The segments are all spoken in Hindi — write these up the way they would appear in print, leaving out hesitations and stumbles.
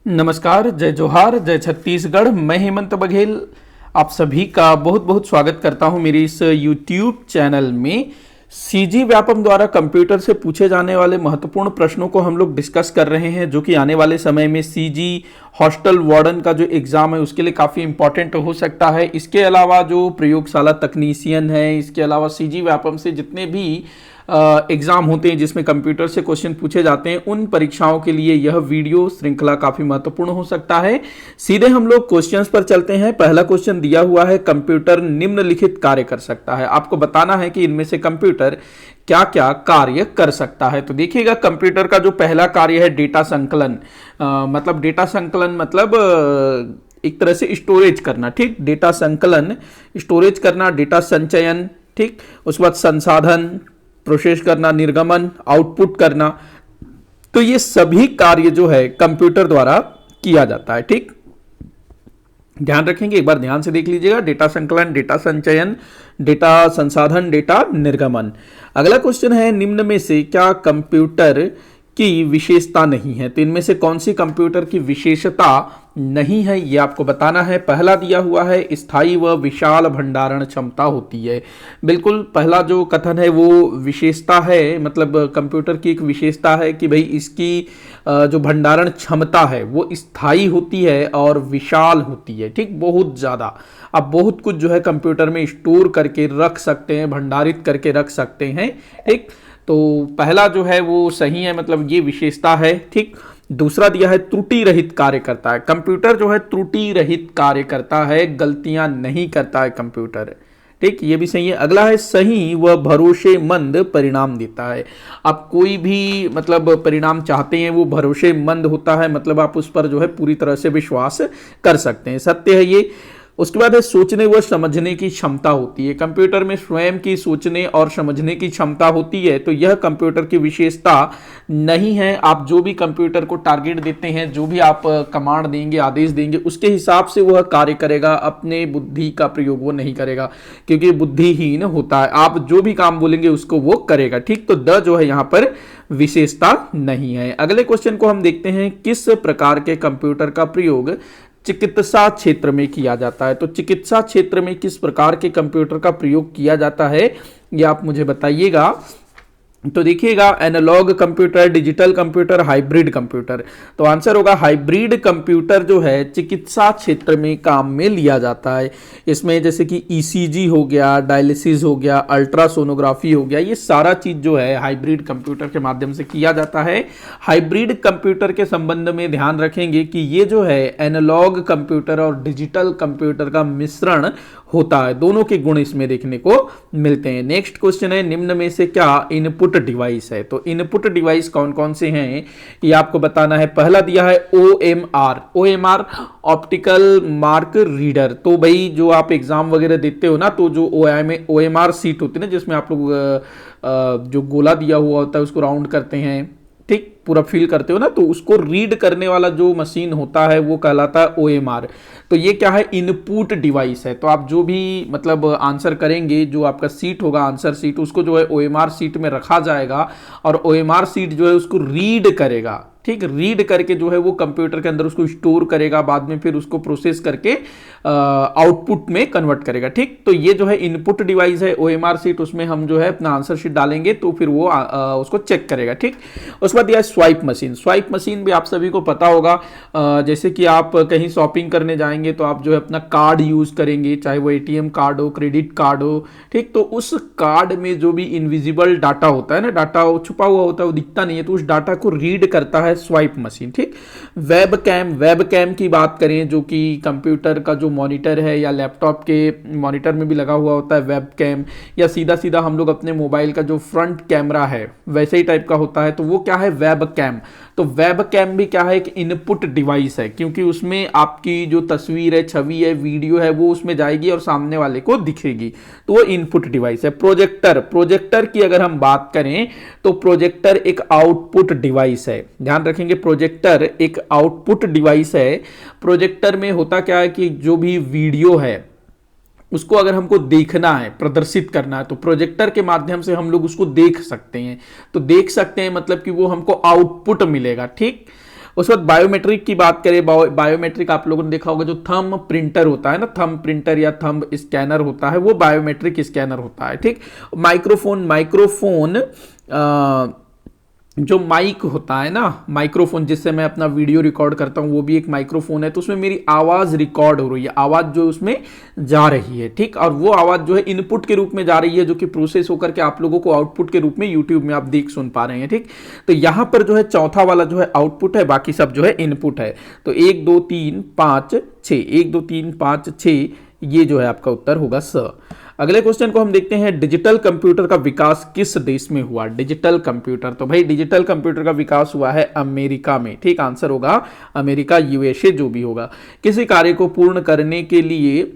नमस्कार, जय जोहार, जय छत्तीसगढ़। मैं हेमंत बघेल आप सभी का बहुत बहुत स्वागत करता हूं मेरी इस YouTube चैनल में। सीजी व्यापम द्वारा कंप्यूटर से पूछे जाने वाले महत्वपूर्ण प्रश्नों को हम लोग डिस्कस कर रहे हैं, जो कि आने वाले समय में सीजी हॉस्टल वार्डन का जो एग्ज़ाम है उसके लिए काफ़ी इंपॉर्टेंट हो सकता है। इसके अलावा जो प्रयोगशाला तकनीशियन है, इसके अलावा सीजी व्यापम से जितने भी एग्ज़ाम होते हैं जिसमें कंप्यूटर से क्वेश्चन पूछे जाते हैं, उन परीक्षाओं के लिए यह वीडियो श्रृंखला काफ़ी महत्वपूर्ण हो सकता है। सीधे हम लोग क्वेश्चंस पर चलते हैं। पहला क्वेश्चन दिया हुआ है, कंप्यूटर निम्नलिखित कार्य कर सकता है। आपको बताना है कि इनमें से कंप्यूटर क्या क्या कार्य कर सकता है। तो देखिएगा, कंप्यूटर का जो पहला कार्य है डेटा संकलन, मतलब डेटा संकलन मतलब एक तरह से स्टोरेज करना, ठीक। डेटा संकलन स्टोरेज करना, डेटा संचयन, ठीक। उसके बाद संसाधन, प्रोसेस करना, निर्गमन, आउटपुट करना। तो ये सभी कार्य जो है कंप्यूटर द्वारा किया जाता है, ठीक। ध्यान रखेंगे, एक बार ध्यान से देख लीजिएगा। डेटा संकलन, डेटा संचयन, डेटा संसाधन, डेटा निर्गमन। अगला क्वेश्चन है, निम्न में से क्या कंप्यूटर की विशेषता नहीं है। तो इनमें से कौन सी कंप्यूटर की विशेषता नहीं है, ये आपको बताना है। पहला दिया हुआ है, स्थायी व विशाल भंडारण क्षमता होती है। बिल्कुल, पहला जो कथन है वो विशेषता है, मतलब कंप्यूटर की एक विशेषता है कि भाई इसकी जो भंडारण क्षमता है वो स्थायी होती है और विशाल होती है, ठीक। बहुत ज़्यादा आप बहुत कुछ जो है कंप्यूटर में स्टोर करके रख सकते हैं, भंडारित करके रख सकते हैं, ठीक। तो पहला जो है वो सही है, मतलब ये विशेषता है, ठीक। दूसरा दिया है, त्रुटि रहित कार्य करता है। कंप्यूटर जो है त्रुटि रहित कार्य करता है, गलतियां नहीं करता है कंप्यूटर, ठीक। ये भी सही है। अगला है, सही व भरोसेमंद परिणाम देता है। आप कोई भी मतलब परिणाम चाहते हैं वो भरोसेमंद होता है, मतलब आप उस पर जो है पूरी तरह से विश्वास कर सकते हैं, सत्य है ये। उसके बाद है, सोचने व समझने की क्षमता होती है। कंप्यूटर में स्वयं की सोचने और समझने की क्षमता होती है, तो यह कंप्यूटर की विशेषता नहीं है। आप जो भी कंप्यूटर को टारगेट देते हैं, जो भी आप कमांड देंगे, आदेश देंगे, उसके हिसाब से वह कार्य करेगा, अपने बुद्धि का प्रयोग वो नहीं करेगा, क्योंकि बुद्धिहीन होता है। आप जो भी काम बोलेंगे उसको वो करेगा, ठीक। तो द जो है यहाँ पर विशेषता नहीं है। अगले क्वेश्चन को हम देखते हैं, किस प्रकार के कंप्यूटर का प्रयोग चिकित्सा क्षेत्र में किया जाता है। तो चिकित्सा क्षेत्र में किस प्रकार के कंप्यूटर का प्रयोग किया जाता है, ये आप मुझे बताइएगा। तो देखिएगा, analog computer, digital computer, hybrid computer. तो आंसर होगा हाइब्रिड कंप्यूटर जो है चिकित्सा क्षेत्र में काम में लिया जाता है। इसमें जैसे कि ईसीजी हो गया, डायलिसिस हो गया, अल्ट्रासोनोग्राफी हो गया, ये सारा चीज जो है हाइब्रिड कंप्यूटर के माध्यम से किया जाता है। हाइब्रिड कंप्यूटर के संबंध में ध्यान रखेंगे कि ये जो है एनालॉग कंप्यूटर और डिजिटल कंप्यूटर का मिश्रण होता है, दोनों के गुण इसमें देखने को मिलते हैं। नेक्स्ट क्वेश्चन है, निम्न में से क्या इनपुट डिवाइस है। तो इनपुट डिवाइस कौन कौन से हैं ये आपको बताना है। पहला दिया है OMR, OMR optical mark reader. तो भाई जो आप एग्जाम वगैरह देते हो ना, तो जो OMR सीट होती है ना, जिसमें आप लोग जो गोला दिया हुआ होता है उसको राउंड करते हैं, ठीक, पूरा फिल करते हो ना, तो उसको रीड करने वाला जो मशीन होता है वो कहलाता है OMR। तो ये क्या है, इनपुट डिवाइस है। तो आप जो भी मतलब आंसर करेंगे, जो आपका सीट होगा आंसर सीट, उसको जो है OMR सीट में रखा जाएगा और OMR सीट जो है उसको रीड करेगा, ठीक। रीड करके जो है वो कंप्यूटर के अंदर उसको स्टोर करेगा, बाद में फिर उसको प्रोसेस करके आउटपुट में कन्वर्ट करेगा, ठीक। तो ये जो है इनपुट डिवाइस है OMR सीट, उसमें हम जो है अपना आंसर शीट डालेंगे तो फिर वो उसको चेक करेगा, ठीक। उसके बाद दिया है स्वाइप मशीन। स्वाइप मशीन भी आप सभी को पता होगा, जैसे कि आप कहीं शॉपिंग करने जाएंगे तो आप जो है अपना कार्ड यूज करेंगे, चाहे वो ATM कार्ड हो, क्रेडिट कार्ड हो, ठीक। तो उस कार्ड में जो भी इनविजिबल डाटा होता है ना, डाटा छुपा हुआ होता है, वो दिखता नहीं है, तो उस डाटा को रीड करता है स्वाइप मशीन, ठीक। वेब कैम की बात करें, जो कि कंप्यूटर का जो मॉनिटर है या लैपटॉप के मॉनिटर में भी लगा हुआ होता है वेब कैम, या सीधा सीधा हम लोग अपने मोबाइल का जो फ्रंट कैमरा है वैसे ही टाइप का होता है, तो वो क्या है, वेब कैम। तो वेब कैम भी क्या है, एक इनपुट डिवाइस है, क्योंकि उसमें आपकी जो तस्वीर है, छवि है, वीडियो है, वो उसमें जाएगी और सामने वाले को दिखेगी, तो वो इनपुट डिवाइस है। प्रोजेक्टर की अगर हम बात करें तो प्रोजेक्टर एक आउटपुट डिवाइस है। ध्यान रखेंगे, प्रोजेक्टर एक आउटपुट डिवाइस है। प्रोजेक्टर में होता क्या है कि जो भी वीडियो है उसको अगर हमको देखना है, प्रदर्शित करना है, तो प्रोजेक्टर के माध्यम से हम लोग उसको देख सकते हैं। तो देख सकते हैं मतलब कि वो हमको आउटपुट मिलेगा, ठीक। उस वक्त बायोमेट्रिक की बात करें, बायोमेट्रिक आप लोगों ने देखा होगा, जो थंब प्रिंटर होता है ना, थंब प्रिंटर या थंब स्कैनर होता है, वो बायोमेट्रिक स्कैनर होता है। ठीक, माइक्रोफोन जो माइक होता है ना, माइक्रोफोन जिससे मैं अपना वीडियो रिकॉर्ड करता हूं, वो भी एक माइक्रोफोन है। तो उसमें मेरी आवाज रिकॉर्ड हो रही है, आवाज जो उसमें जा रही है। ठीक, और वो आवाज जो है इनपुट के रूप में जा रही है, जो कि प्रोसेस होकर के आप लोगों को आउटपुट के रूप में यूट्यूब में आप देख सुन पा रहे हैं। ठीक, तो यहां पर जो है चौथा वाला जो है आउटपुट है, बाकी सब जो है इनपुट है। तो 1 2 3 5 6, 1 2 3 5 6, ये जो है आपका उत्तर होगा स। अगले क्वेश्चन को हम देखते हैं, डिजिटल कंप्यूटर का विकास किस देश में हुआ? डिजिटल कंप्यूटर, तो भाई डिजिटल कंप्यूटर का विकास हुआ है अमेरिका में। ठीक, आंसर होगा अमेरिका, यूएसए जो भी होगा। किसी कार्य को पूर्ण करने के लिए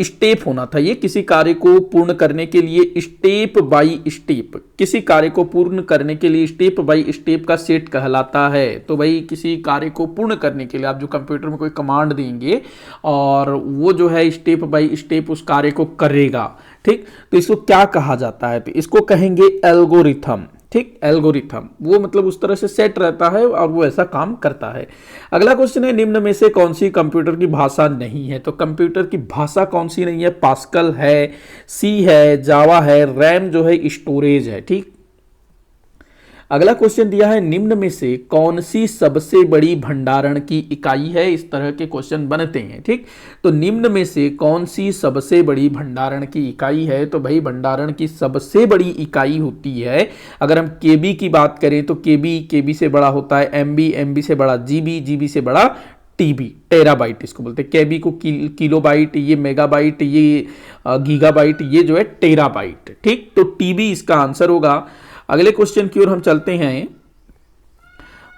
स्टेप होना था, ये किसी कार्य को पूर्ण करने के लिए स्टेप बाय स्टेप, किसी कार्य को पूर्ण करने के लिए स्टेप बाय स्टेप का सेट कहलाता है। तो भाई किसी कार्य को पूर्ण करने के लिए आप जो कंप्यूटर में कोई कमांड देंगे और वो जो है स्टेप बाय स्टेप उस कार्य को करेगा। ठीक, तो इसको क्या कहा जाता है? तो इसको कहेंगे एल्गोरिथम। ठीक, एल्गोरिथम, वो मतलब उस तरह से सेट रहता है और वो ऐसा काम करता है। अगला क्वेश्चन है, निम्न में से कौन सी कंप्यूटर की भाषा नहीं है? तो कंप्यूटर की भाषा कौन सी नहीं है? पास्कल है, सी है, जावा है, रैम जो है स्टोरेज है। ठीक, अगला क्वेश्चन दिया है, निम्न में से कौन सी सबसे बड़ी भंडारण की इकाई है? इस तरह के क्वेश्चन बनते हैं। ठीक, तो निम्न में से कौन सी सबसे बड़ी भंडारण की इकाई है? तो भाई भंडारण की सबसे बड़ी इकाई होती है, अगर हम केबी की बात करें तो केबी से बड़ा होता है एमबी से बड़ा जीबी से बड़ा टीबी, टेराबाइट इसको बोलते हैं। केबी को किलोबाइट, ये मेगाबाइट, ये गीगाबाइट, ये जो है टेराबाइट। ठीक, तो टीबी इसका आंसर होगा। अगले क्वेश्चन की ओर हम चलते हैं,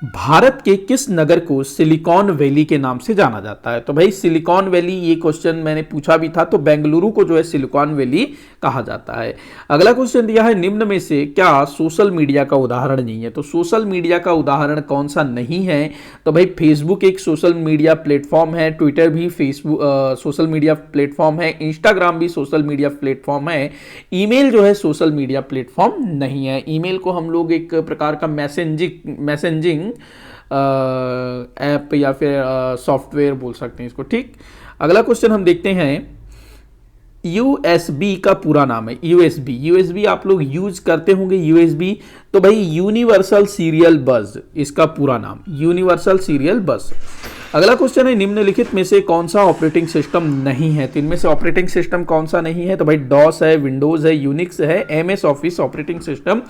भारत के किस नगर को सिलिकॉन वैली के नाम से जाना जाता है? तो भाई सिलिकॉन वैली, ये क्वेश्चन मैंने पूछा भी था, तो बेंगलुरु को जो है सिलिकॉन वैली कहा जाता है। अगला क्वेश्चन दिया है, निम्न में से क्या सोशल मीडिया का उदाहरण नहीं है? तो सोशल मीडिया का उदाहरण कौन सा नहीं है? तो भाई फेसबुक एक सोशल मीडिया प्लेटफॉर्म है, ट्विटर भी फेसबुक सोशल मीडिया प्लेटफॉर्म है, इंस्टाग्राम भी सोशल मीडिया प्लेटफॉर्म है। ईमेल जो है सोशल मीडिया प्लेटफॉर्म नहीं है। ईमेल को हम लोग एक प्रकार का मैसेजिंग ऐप या फिर सॉफ्टवेयर बोल सकते हैं इसको। ठीक, अगला क्वेश्चन हम देखते हैं, यूएसबी का पूरा नाम है। यूएसबी आप लोग यूज करते होंगे यूएसबी, तो भाई यूनिवर्सल सीरियल बस, इसका पूरा नाम यूनिवर्सल सीरियल बस। अगला क्वेश्चन है, निम्नलिखित में से कौन सा ऑपरेटिंग सिस्टम नहीं है? तो इनमें से ऑपरेटिंग सिस्टम कौन सा नहीं है? तो भाई डॉस है, विंडोज है, यूनिक्स है, एमएस ऑफिस ऑपरेटिंग सिस्टम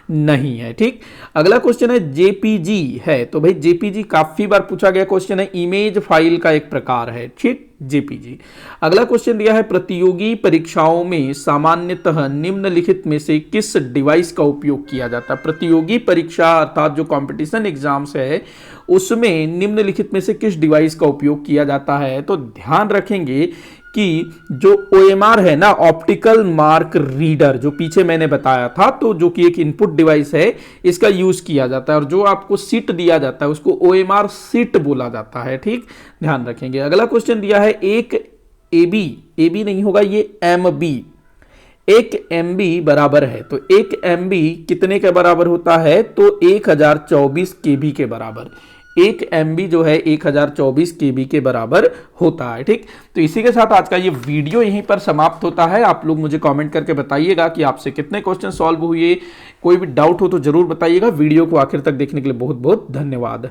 नहीं है। ठीक, अगला क्वेश्चन है, जेपीजी है। तो भाई जेपीजी काफी बार पूछा गया क्वेश्चन है, इमेज फाइल का एक प्रकार है। ठीक, जेपीजी। अगला क्वेश्चन दिया है, प्रतियोगी परीक्षाओं में सामान्यतः निम्नलिखित में से किस डिवाइस का उपयोग किया जाता है? प्रतियोगी परीक्षा अर्थात जो कंपटीशन एग्जाम्स है उसमें निम्नलिखित में से किस डिवाइस का उपयोग किया जाता है? तो ध्यान रखेंगे कि जो OMR है ना, ऑप्टिकल मार्क रीडर, जो पीछे मैंने बताया था, तो जो कि एक इनपुट डिवाइस है, इसका यूज किया जाता है। और जो आपको सीट दिया जाता है उसको OMR सीट बोला जाता है। ठीक, ध्यान रखेंगे। अगला क्वेश्चन दिया है, एक एबी नहीं होगा, ये MB, एक MB बराबर है। तो एक MB कितने के बराबर होता है? तो 1024 KB के बराबर। एक MB जो है 1024 KB के बराबर होता है। ठीक, तो इसी के साथ आज का ये वीडियो यहीं पर समाप्त होता है। आप लोग मुझे कमेंट करके बताइएगा कि आपसे कितने क्वेश्चन सॉल्व हुए। कोई भी डाउट हो तो जरूर बताइएगा। वीडियो को आखिर तक देखने के लिए बहुत बहुत धन्यवाद।